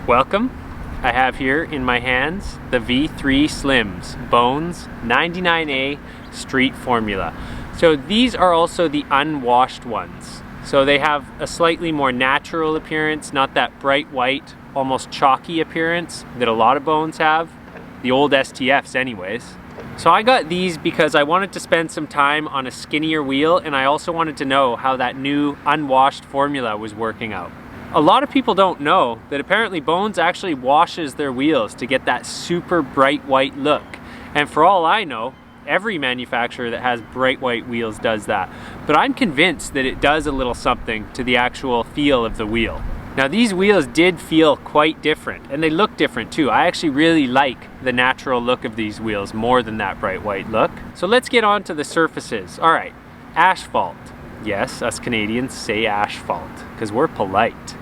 Welcome. I have here in my hands the V3 Slims Bones 99A Street Formula. So these are also the unwashed ones. So they have a slightly more natural appearance, not that bright white, almost chalky appearance that a lot of bones have. The old STFs anyways. So I got these because I wanted to spend some time on a skinnier wheel, and I also wanted to know how that new unwashed formula was working out. A lot of people don't know that apparently Bones actually washes their wheels to get that super bright white look. And for all I know, every manufacturer that has bright white wheels does that. But I'm convinced that it does a little something to the actual feel of the wheel. Now these wheels did feel quite different, and they look different too. I actually really like the natural look of these wheels more than that bright white look. So let's get on to the surfaces. All right, asphalt. Yes, us Canadians say asphalt because we're polite.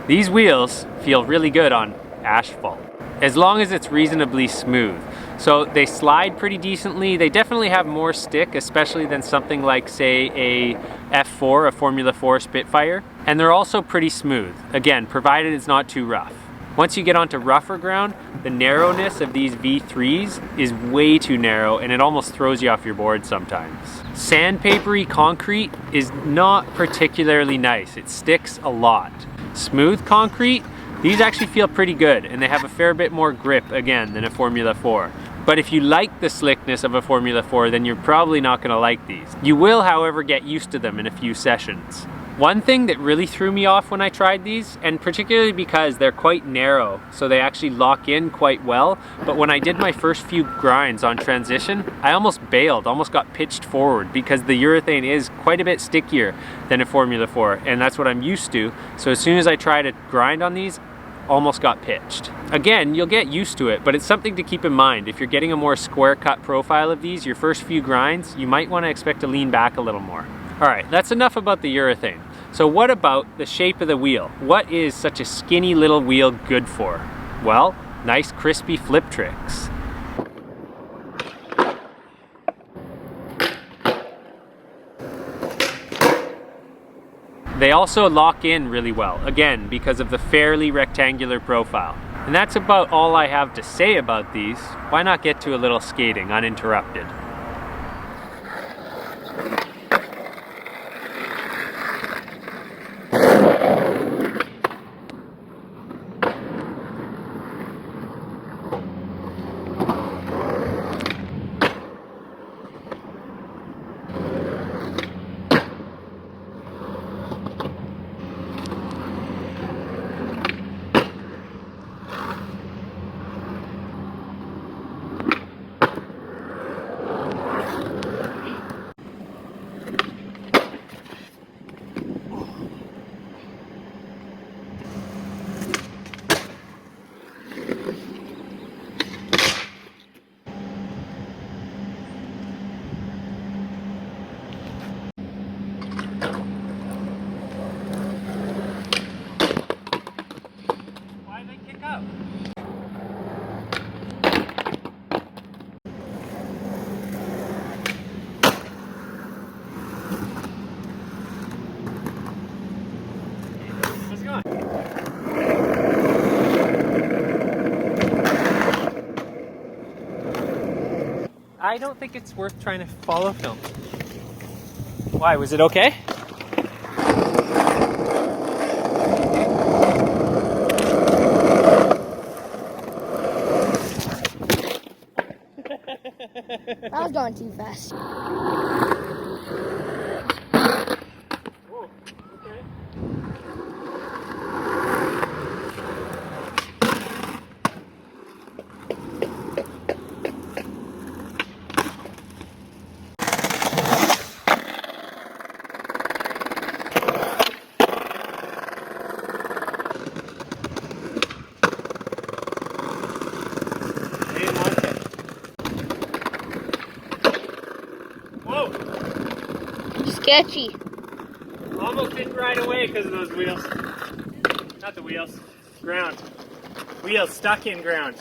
These wheels feel really good on asphalt, as long as it's reasonably smooth. So they slide pretty decently. They definitely have more stick, especially than something like, say, a F4, a Formula 4 Spitfire. And they're also pretty smooth, again, provided it's not too rough. Once you get onto rougher ground, the narrowness of these V3s is way too narrow, and it almost throws you off your board sometimes. Sandpapery concrete is not particularly nice. It sticks a lot. Smooth concrete, these actually feel pretty good, and they have a fair bit more grip, again, than a Formula 4. But if you like the slickness of a Formula 4, then you're probably not going to like these. You will, however, get used to them in a few sessions. One thing that really threw me off when I tried these, and particularly because they're quite narrow, so they actually lock in quite well, but when I did my first few grinds on transition, I almost bailed, almost got pitched forward, because the urethane is quite a bit stickier than a Formula 4, and that's what I'm used to. So as soon as I try to grind on these, almost got pitched. Again, you'll get used to it, but it's something to keep in mind. If you're getting a more square cut profile of these, your first few grinds, you might want to expect to lean back a little more. All right, that's enough about the urethane. So what about the shape of the wheel? What is such a skinny little wheel good for? Well, nice crispy flip tricks. They also lock in really well, again, because of the fairly rectangular profile. And that's about all I have to say about these. Why not get to a little skating uninterrupted? I don't think it's worth trying to follow film. Why, was it okay? I was going too fast. Whoa, okay. Whoa! Sketchy. Almost didn't ride away because of those wheels. Not the wheels, ground. Wheels stuck in ground.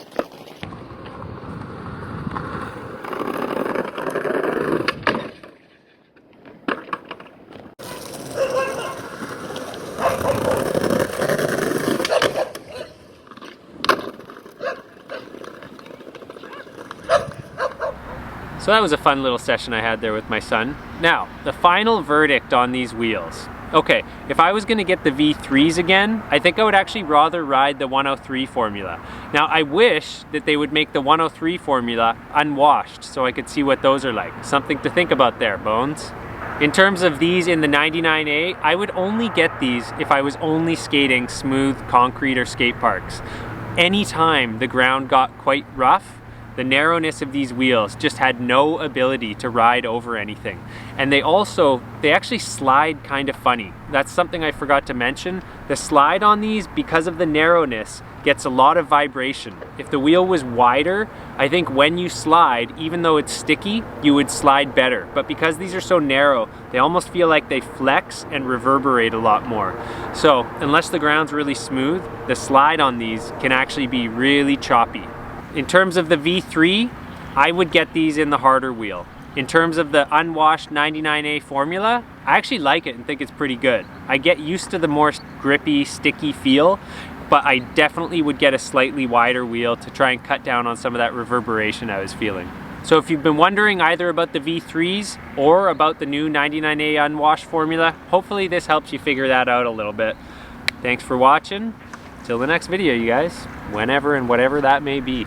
So that was a fun little session I had there with my son. Now, the final verdict on these wheels. Okay, if I was gonna get the V3s again, I think I would actually rather ride the 103 formula. Now, I wish that they would make the 103 formula unwashed so I could see what those are like. Something to think about there, Bones. In terms of these in the 99A, I would only get these if I was only skating smooth concrete or skate parks. Anytime the ground got quite rough, the narrowness of these wheels just had no ability to ride over anything. And they actually slide kind of funny. That's something I forgot to mention. The slide on these, because of the narrowness, gets a lot of vibration. If the wheel was wider, I think when you slide, even though it's sticky, you would slide better. But because these are so narrow, they almost feel like they flex and reverberate a lot more. So unless the ground's really smooth, the slide on these can actually be really choppy. In terms of the V3, I would get these in the harder wheel. In terms of the unwashed 99A formula, I actually like it and think it's pretty good. I get used to the more grippy, sticky feel, but I definitely would get a slightly wider wheel to try and cut down on some of that reverberation I was feeling. So if you've been wondering either about the V3s or about the new 99A unwashed formula, hopefully this helps you figure that out a little bit. Thanks for watching. Till the next video, you guys. Whenever and whatever that may be.